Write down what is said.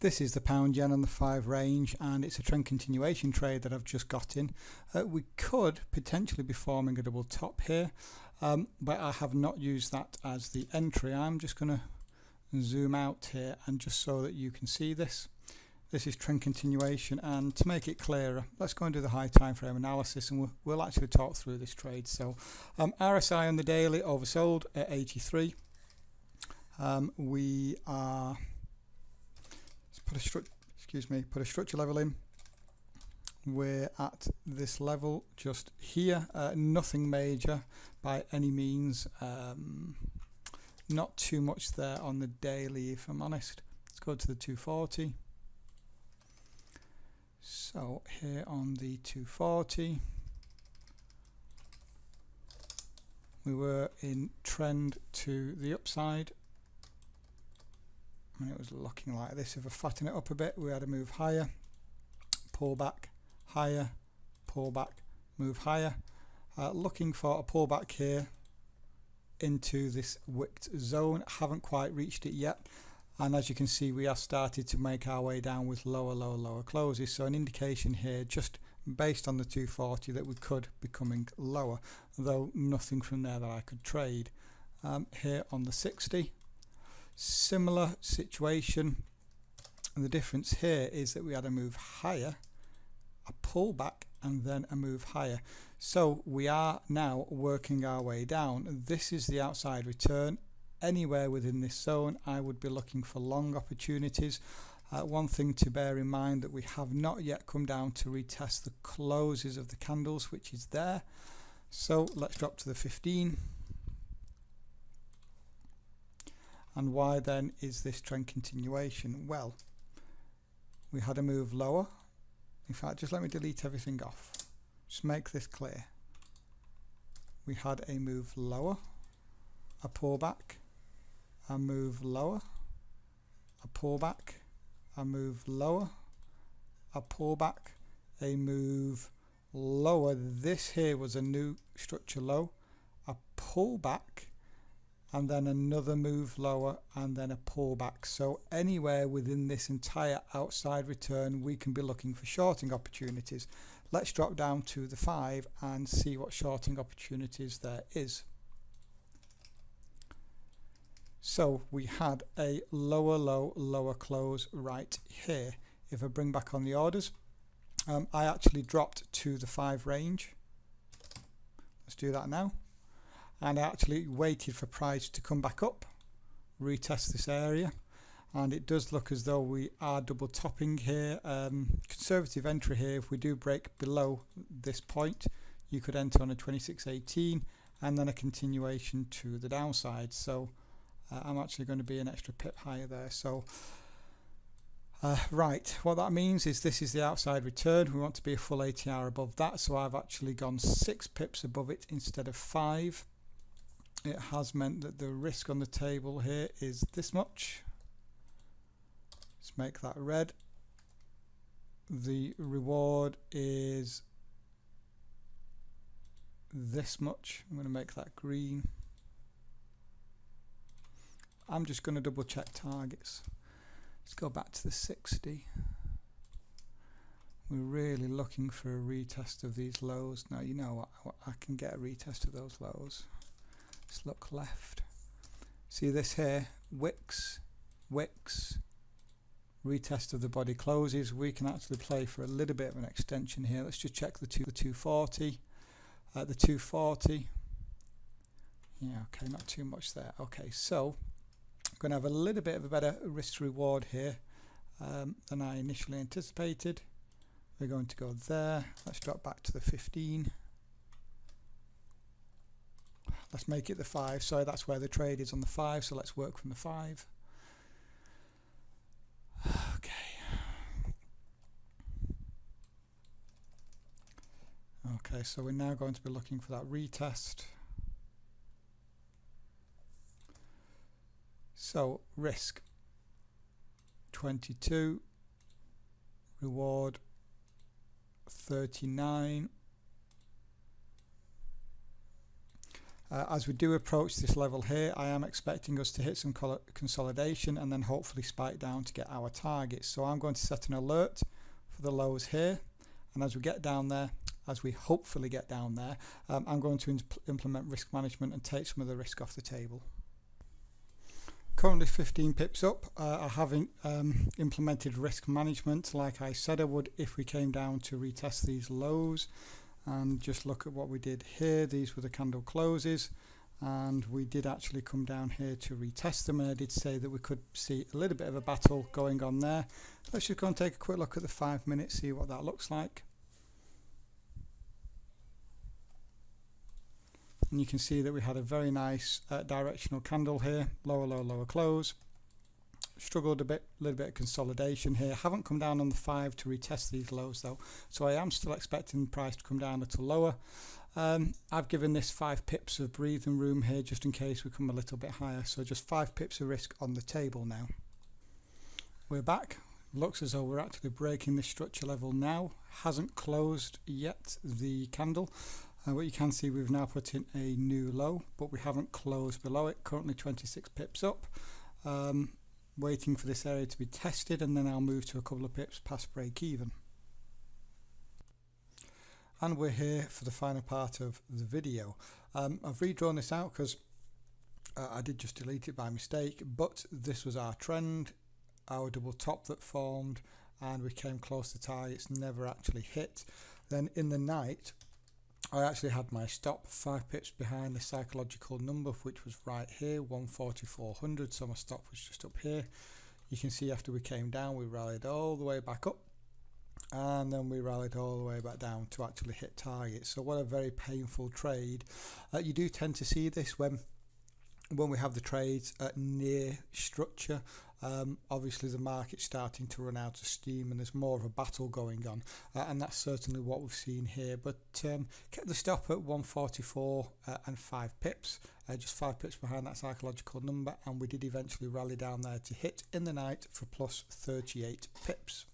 This is the pound yen on the 5 range, and it's a trend continuation trade that I've just got in. We could potentially be forming a double top here, but I have not used that as the entry. I'm just going to zoom out here and just so that you can see this. This is trend continuation, and to make it clearer, let's go and do the high time frame analysis, and we'll actually talk through this trade. So RSI on the daily oversold at 83. We are put a structure level in. We're at this level just here, nothing major by any means, not too much there on the daily if I'm honest. Let's go to the 240. So here on the 240 we were in trend to the upside, and it was looking like this. If I flatten it up a bit, we had a move higher, pull back, higher, pull back, move higher. Looking for a pullback here into this wicked zone. Haven't quite reached it yet, and as you can see, we have started to make our way down with lower closes. So an indication here, just based on the 240, that we could be coming lower, though nothing from there that I could trade. Here on the 60. Similar situation, and the difference here is that we had a move higher, a pullback, and then a move higher. So we are now working our way down. This is the outside return. Anywhere within this zone, I would be looking for long opportunities. One thing to bear in mind, that we have not yet come down to retest the closes of the candles, which is there. So let's drop to the 15. And why then is this trend continuation? Well, we had a move lower. In fact, just let me delete everything off. Just make this clear. We had a move lower, a pullback, a move lower, a pullback, a move lower, a pullback, a move lower. This here was a new structure low, a pullback, and then another move lower, and then a pullback. So anywhere within this entire outside return, we can be looking for shorting opportunities. Let's drop down to the 5 and see what shorting opportunities there is. So we had a lower low, lower close right here. If I bring back on the orders, I actually dropped to the 5 range. Let's do that now. And I actually waited for price to come back up, retest this area, and it does look as though we are double topping here. Conservative entry here. If we do break below this point, you could enter on a 26.18 and then a continuation to the downside. So I'm actually going to be an extra pip higher there. So right, what that means is this is the outside return. We want to be a full ATR above that, so I've actually gone 6 pips above it instead of 5. It has meant that the risk on the table here is this much. Let's make that red. The reward is this much. I'm going to make that green. I'm just going to double check targets. Let's go back to the 60. We're really looking for a retest of these lows. Now, you know what, I can get a retest of those lows. Let's look left. See this here, wicks, retest of the body closes. We can actually play for a little bit of an extension here. Let's just check the 240. The 240. Yeah, okay, not too much there. Okay, so I'm going to have a little bit of a better risk to reward here than I initially anticipated. We're going to go there. Let's drop back to the 15. Let's make it the 5. Sorry, that's where the trade is, on the 5. So let's work from the 5. Okay. Okay, so we're now going to be looking for that retest. So risk 22, reward 39. As we do approach this level here, I am expecting us to hit some consolidation and then hopefully spike down to get our targets. So I'm going to set an alert for the lows here, and as we get down there, as we hopefully get down there, I'm going to implement risk management and take some of the risk off the table. Currently 15 pips up. I haven't implemented risk management like I said I would if we came down to retest these lows. And just look at what we did here. These were the candle closes, and we did actually come down here to retest them, and I did say that we could see a little bit of a battle going on there. Let's just go and take a quick look at the 5 minutes, see what that looks like. And you can see that we had a very nice directional candle here, lower low, lower close. Struggled a little bit of consolidation here. Haven't come down on the 5 to retest these lows though, so I am still expecting the price to come down a little lower. I've given this 5 pips of breathing room here just in case we come a little bit higher, so just 5 pips of risk on the table now. We're back. Looks as though we're actually breaking this structure level now. Hasn't closed yet, the candle. But you can see we've now put in a new low, but we haven't closed below it. Currently 26 pips up. Waiting for this area to be tested, and then I'll move to a couple of pips past break even. And we're here for the final part of the video. I've redrawn this out because I did just delete it by mistake, but this was our trend, our double top that formed, and we came close to targets, never actually hit. Then in the night I actually had my stop 5 pips behind the psychological number, which was right here, 14400, so my stop was just up here. You can see after we came down, we rallied all the way back up, and then we rallied all the way back down to actually hit targets. So what a very painful trade. You do tend to see this when we have the trades at near structure. Obviously the market's starting to run out of steam and there's more of a battle going on, and that's certainly what we've seen here, but kept the stop at 144 and 5 pips, just 5 pips behind that psychological number, and we did eventually rally down there to hit in the night for plus 38 pips.